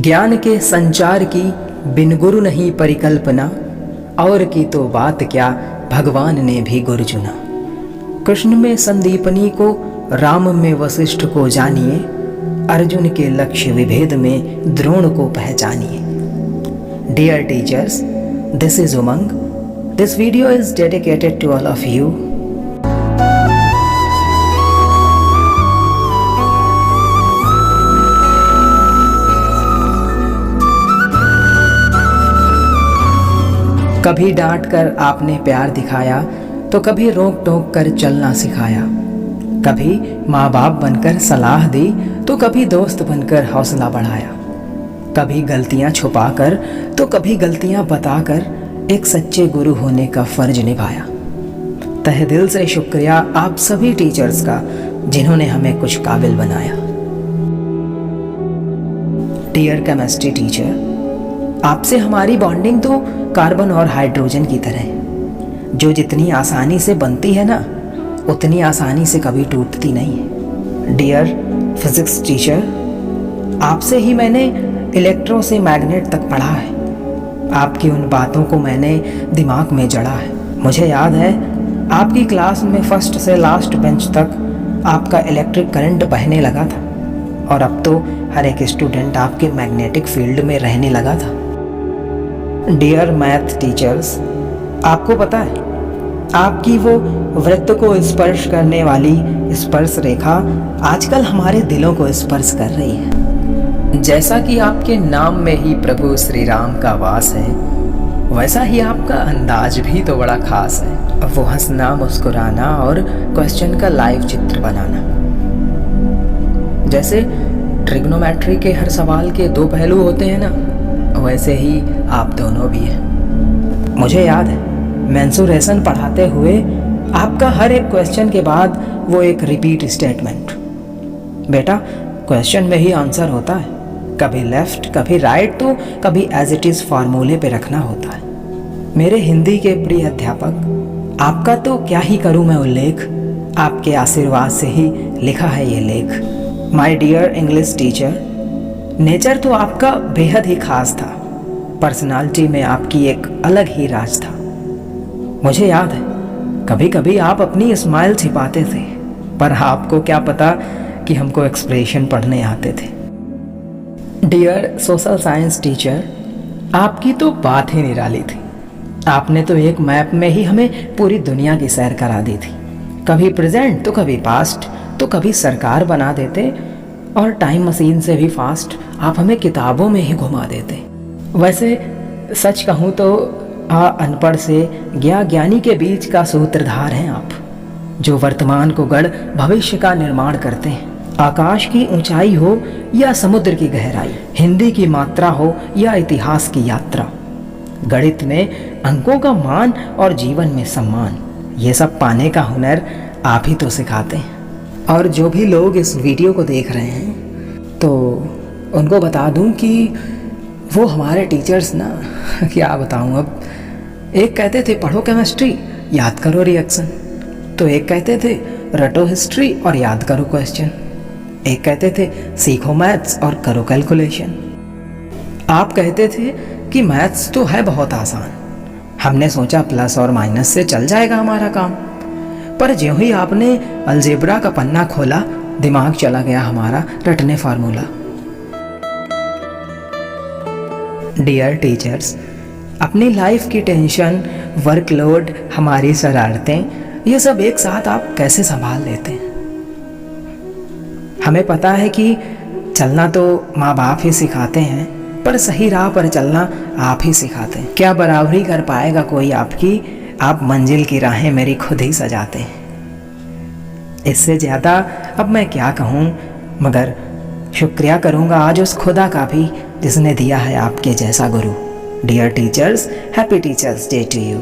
ज्ञान के संचार की बिन गुरु नहीं परिकल्पना, और की तो बात क्या भगवान ने भी गुरु चुना। कृष्ण में संदीपनी को, राम में वशिष्ठ को जानिए, अर्जुन के लक्ष्य विभेद में द्रोण को पहचानिए। Dear teachers, this is Umang. This video is dedicated to all of you. कभी डांट कर आपने प्यार दिखाया, तो कभी रोक टोक कर चलना सिखाया। कभी माँ बाप बनकर सलाह दी, तो कभी दोस्त बनकर हौसला बढ़ाया। कभी गलतियाँ छुपाकर, तो कभी गलतियाँ बताकर एक सच्चे गुरु होने का फर्ज निभाया। तहे दिल से शुक्रिया आप सभी टीचर्स का, जिन्होंने हमें कुछ काबिल बनाया। डियर केमिस्ट्री टीचर, आपसे हमारी बॉन्डिंग तो कार्बन और हाइड्रोजन की तरह है, जो जितनी आसानी से बनती है ना, उतनी आसानी से कभी टूटती नहीं है। डियर फिजिक्स टीचर, आपसे ही मैंने इलेक्ट्रो से मैग्नेट तक पढ़ा है। आपकी उन बातों को मैंने दिमाग में जड़ा है। मुझे याद है आपकी क्लास में फर्स्ट से लास्ट बेंच तक आपका इलेक्ट्रिक करंट बहने लगा था, और अब तो हर एक स्टूडेंट आपके मैग्नेटिक फील्ड में रहने लगा था। डियर मैथ टीचर्स, आपको पता है आपकी वो वृत्त को स्पर्श करने वाली स्पर्श रेखा आजकल हमारे दिलों को स्पर्श कर रही है। जैसा कि आपके नाम में ही प्रभु श्री राम का वास है, वैसा ही आपका अंदाज भी तो बड़ा खास है। वो हंसना, मुस्कुराना और क्वेश्चन का लाइव चित्र बनाना। जैसे ट्रिग्नोमेट्री के हर सवाल के दो पहलू होते हैं ना, वैसे ही आप दोनों भी हैं। मुझे याद है मेंसुरेशन पढ़ाते हुए आपका हर एक क्वेश्चन के बाद वो एक रिपीट स्टेटमेंट, बेटा क्वेश्चन में ही आंसर होता है, कभी लेफ्ट कभी राइट तो कभी एज इट इज़ फार्मूले पे रखना होता है। मेरे हिंदी के प्रिय अध्यापक, आपका तो क्या ही करूँ मैं उल्लेख, आपके आशीर्वाद से ही लिखा है ये लेख। My dear English teacher, nature तो आपका बेहद ही खास था, पर्सनालिटी में आपकी एक अलग ही राज था। मुझे याद है कभी कभी आप अपनी स्माइल छिपाते थे, पर आपको क्या पता कि हमको एक्सप्रेशन पढ़ने आते थे। डियर सोशल साइंस टीचर, आपकी तो बात ही निराली थी। आपने तो एक मैप में ही हमें पूरी दुनिया की सैर करा दी थी। कभी प्रेजेंट तो कभी पास्ट, तो कभी सरकार बना देते, और टाइम मशीन से भी फास्ट आप हमें किताबों में ही घुमा देते। वैसे सच कहूँ तो अनपढ़ से ज्ञानी के बीच का सूत्रधार हैं आप, जो वर्तमान को गढ़ भविष्य का निर्माण करते हैं। आकाश की ऊंचाई हो या समुद्र की गहराई, हिंदी की मात्रा हो या इतिहास की यात्रा, गणित में अंकों का मान और जीवन में सम्मान, ये सब पाने का हुनर आप ही तो सिखाते हैं। और जो भी लोग इस वीडियो को देख रहे हैं, तो उनको बता दूं कि वो हमारे टीचर्स ना, क्या बताऊं अब, एक कहते थे पढ़ो केमिस्ट्री, याद करो रिएक्शन, तो एक कहते थे रटो हिस्ट्री और याद करो क्वेश्चन, एक कहते थे सीखो मैथ्स और करो कैलकुलेशन। आप कहते थे कि मैथ्स तो है बहुत आसान, हमने सोचा प्लस और माइनस से चल जाएगा हमारा काम, पर ज्यों ही आपने अलजेब्रा का पन्ना खोला, दिमाग चला गया हमारा रटने फार्मूला। डियर टीचर्स, अपनी लाइफ की टेंशन, वर्कलोड, हमारी शरारतें, ये सब एक साथ आप कैसे संभाल लेते हैं? हमें पता है कि चलना तो माँ बाप ही सिखाते हैं, पर सही राह पर चलना आप ही सिखाते हैं। क्या बराबरी कर पाएगा कोई आपकी, आप मंजिल की राहें मेरी खुद ही सजाते हैं। इससे ज़्यादा अब मैं क्या कहूँ, मगर शुक्रिया करूँगा आज उस खुदा का भी, जिसने दिया है आपके जैसा गुरु। Dear teachers, happy teachers day to you.